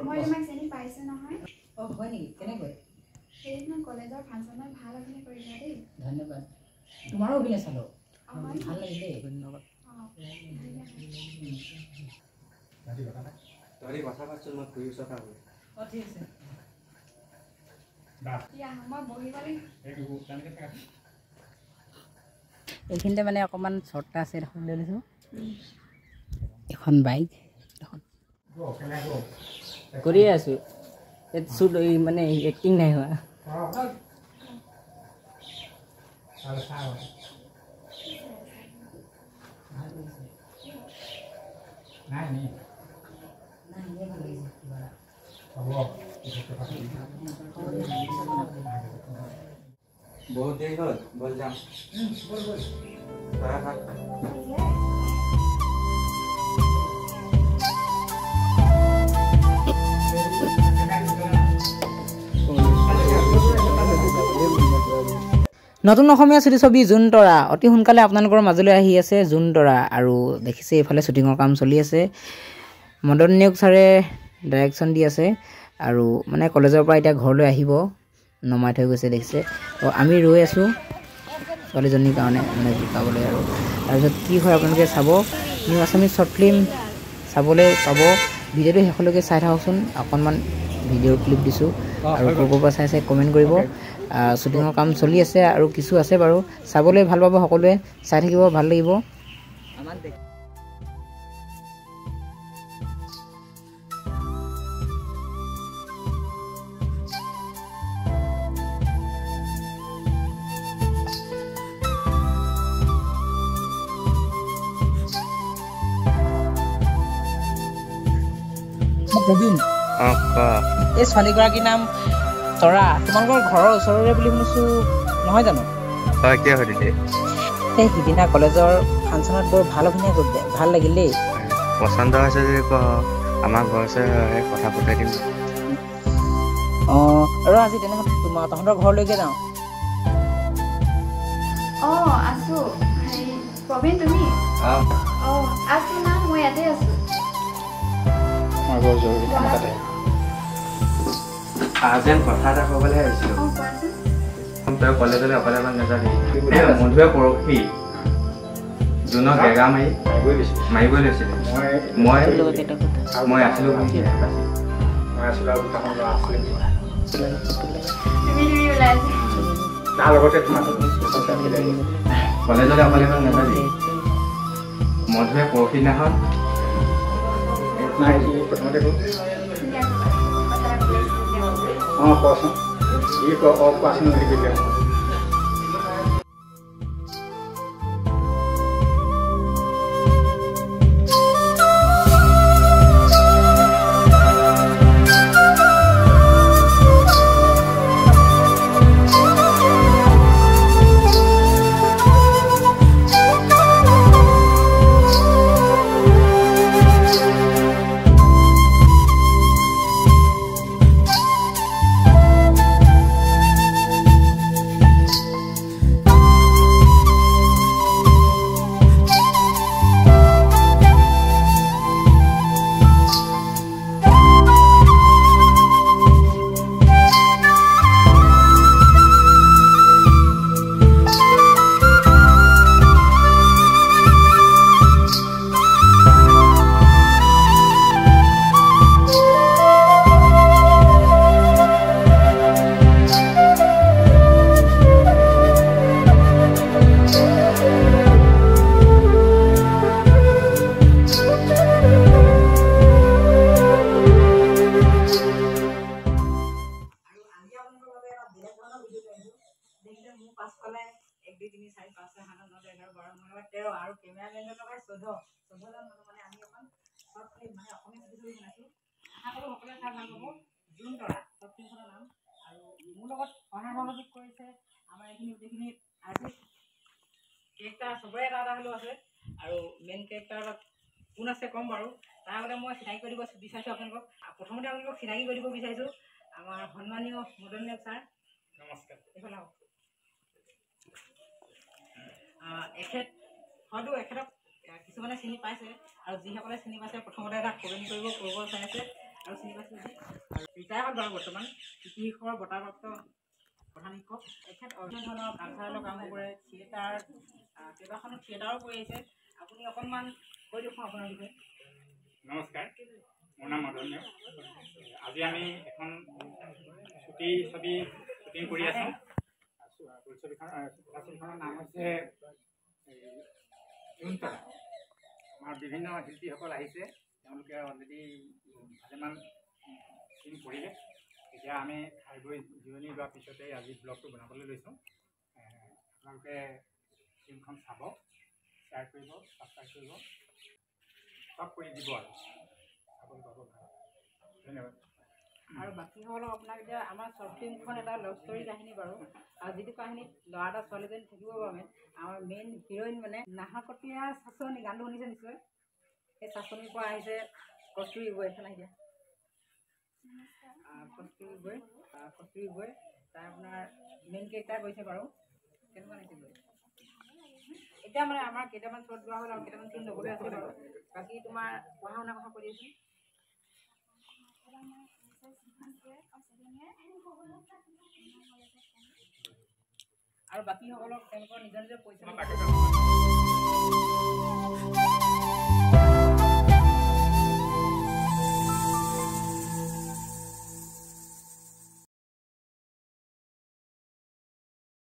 মই তোমাক চিনি পাইছো নহয়। হয় নেকি? কেনেকৈ? সেইদিনা কলেজৰ ফাংচনত ভাল অভিনয় কৰিলা দেই। ধন্যবাদ। তোমাৰো অভিনয় চালো, ভাল লাগিল দেই। ধন্যবাদ। তহঁতি কথা পাতচোন, মই ঘূৰি ওচৰত আহোঁ। ঠিক আছে। মই বহিব লাগিব। এইখিনিতে মানে অকণমান চৰ্টা আছে এখন লৈ লৈছোঁ। এখন বাইক কৰিয়ে আছোঁ, শ্বুট মানে এক্টিং নাই হোৱা। বহুত দেৰি হ'ল, বল যাম। নতুন অসমীয়া ছবি জোন তৰা অতি সোনকালে আপোনালোকৰ মাজলৈ আহি আছে। জোন তৰা আৰু দেখিছে এইফালে শ্বুটিঙৰ কাম চলি আছে। মদন নিয়োগ ছাৰে ডাইৰেকশ্যন দি আছে আৰু মানে কলেজৰ পৰা এতিয়া ঘৰলৈ আহিব, নমাই থৈ গৈছে দেখিছে। তো আমি ৰৈ আছোঁ ছোৱালীজনীৰ কাৰণে মানে জোকাবলৈ। আৰু তাৰপিছত কি হয় আপোনালোকে চাব। নিউ আছামিজ শ্বৰ্ট ফিল্ম চাবলৈ পাব। ভিডিঅ'টো শেষলৈকে চাই থাককচোন। অকণমান ভিডিঅ'ৰ ক্লিপ দিছোঁ আৰু ক'ৰ পৰা চাই কমেণ্ট কৰিব। শ্বুটিঙৰ কাম চলি আছে আৰু কিছু আছে বাৰু, চাবলৈ ভাল পাব সকলোৱে, চাই থাকিব, ভাল লাগিব। এই ছোৱালীগৰাকীৰ নাম তৰা। তোমালোকৰ ঘৰৰ ওচৰৰে বুলি শুনিছোঁ, নহয় জানো? সেই সিদিনা কলেজৰ ফাংচনত বৰ ভাল অভিনয় কৰিলে, ভাল লাগিল দেই। পচন্দ হৈছে যদি আমাৰ ঘৰ কথা পঠাই দিম। আৰু আজি তেনেহ'লে তহঁতৰ ঘৰলৈকে যাওঁ। আছো। প্ৰবীণ তুমি? আছো না, মই ইয়াতে আছো। যেন কথা এটা ক'বলৈ আহিছিলোঁ। তই কলেজলৈ অকলে নাযাবি। মধুৱে পৰহি জোনক এগা মাৰিবই লৈছিলে। মই আছিলোঁ কলেজলৈ অকলে নাযাবি। মধুৱে পৰহি দিনাখন প্ৰথমতে কচোন কোৱাচোন বুলি কৈছে। পাছফালে 1 2 3 4 5 6 7 8 9 10 11 12 13 আৰু কেমেৰামেনৰ লগাই 14জন মানুহ মানে আমি এখন শৰ্ট ফিল্ম মানে অসমীয়া ছবি বনাইছো। আশা কৰোঁ সকলোৱে চাই ভাল পাব। জোন তৰা শৰ্ট ফিল্মখনৰ নাম। আৰু মোৰ লগত সহযোগ কৰিছে আমাৰ এইখিনি গোটেইখিনি আৰ্টিষ্ট। কেৰেক্টাৰ চবৰে এটা এটা হ'লেও আছে আৰু মেইন কেৰেক্টাৰত কোন আছে ক'ম বাৰু। তাৰ আগতে মই চিনাকি কৰি দিব বিচাৰিছোঁ আপোনালোকক। প্ৰথমতে আপোনালোকক চিনাকি কৰি দিব বিচাৰিছোঁ আমাৰ সন্মানীয় মদন নিয়োগ ছাৰ। নমস্কাৰ। এইফালে আহক। এখেতক কিছুমানে চিনি পাইছে আৰু যিসকলে চিনি পাইছে প্ৰথমতে এটা সলনি কৰিব চাই আছে। আৰু চিনেমা শিল্পী আৰু ৰিটায়াৰ হ'ল বাৰু বৰ্তমান ইতিহাসৰ বঁটাপ্ৰাপ্ত প্ৰধান শিক্ষক। তেখেত অন্য ধৰণৰ কালচাৰেলৰ কামো কৰে, থিয়েটাৰ কেইবাখনো থিয়েটাৰো কৰি আহিছে। আপুনি অকণমান কৈ দেখুৱাওক আপোনাৰ বিষয়ে। নমস্কাৰ, মোৰ নাম মদন নেওগ। আজি আমি এখন ছবি শ্বুটিং কৰি আছোঁ। ছবিখনৰ নাম হৈছে জোনতৰা। আমাৰ বিভিন্ন শিল্পীসকল আহিছে, তেওঁলোকে অলৰেডি ভালেমান চিন কৰিলে। এতিয়া আমি খাই বৈ জিৰণি লোৱাৰ পিছতে আজি ব্লগটো বনাবলৈ লৈছোঁ। আপোনালোকে ফিল্মখন চাব, শ্বেয়াৰ কৰিব, ছাবস্ক্ৰাইব কৰিব, চব কৰি দিব আৰু চাবলৈ পাব। ধন্যবাদ। আৰু বাকীসকলক আপোনাক এতিয়া আমাৰ শ্বৰ্ট ফিল্মখন এটা লাভ ষ্টৰী কাহিনী বাৰু, আৰু যিটো কাহিনীত ল'ৰা এটা ছোৱালীজনী থাকিব বাবে আমাৰ মেইন হিৰইন মানে নাহকটীয়া চাচনি, গানটো শুনিছে নিশ্চয়। সেই চাচনিৰ পৰা আহিছে কস্তুৰী বৈ। এখন আহিছে কস্তুৰী বৈ তাই আপোনাৰ মেইন কেৰেক্টাৰ কৰিছে বাৰু। কেনেকুৱা লাগিছে বৈ? এতিয়া মানে আমাৰ কেইটামান শ্বৰ্ট লোৱা হ'ল আৰু কেইটামান চিন ল'বলৈ আছে বাৰু। বাকী তোমাৰ পঢ়া শুনাৰ কথা কৈ দিছোঁ। আৰু বাকীসকলক তেওঁলোকৰ নিজৰ নিজৰ পইচা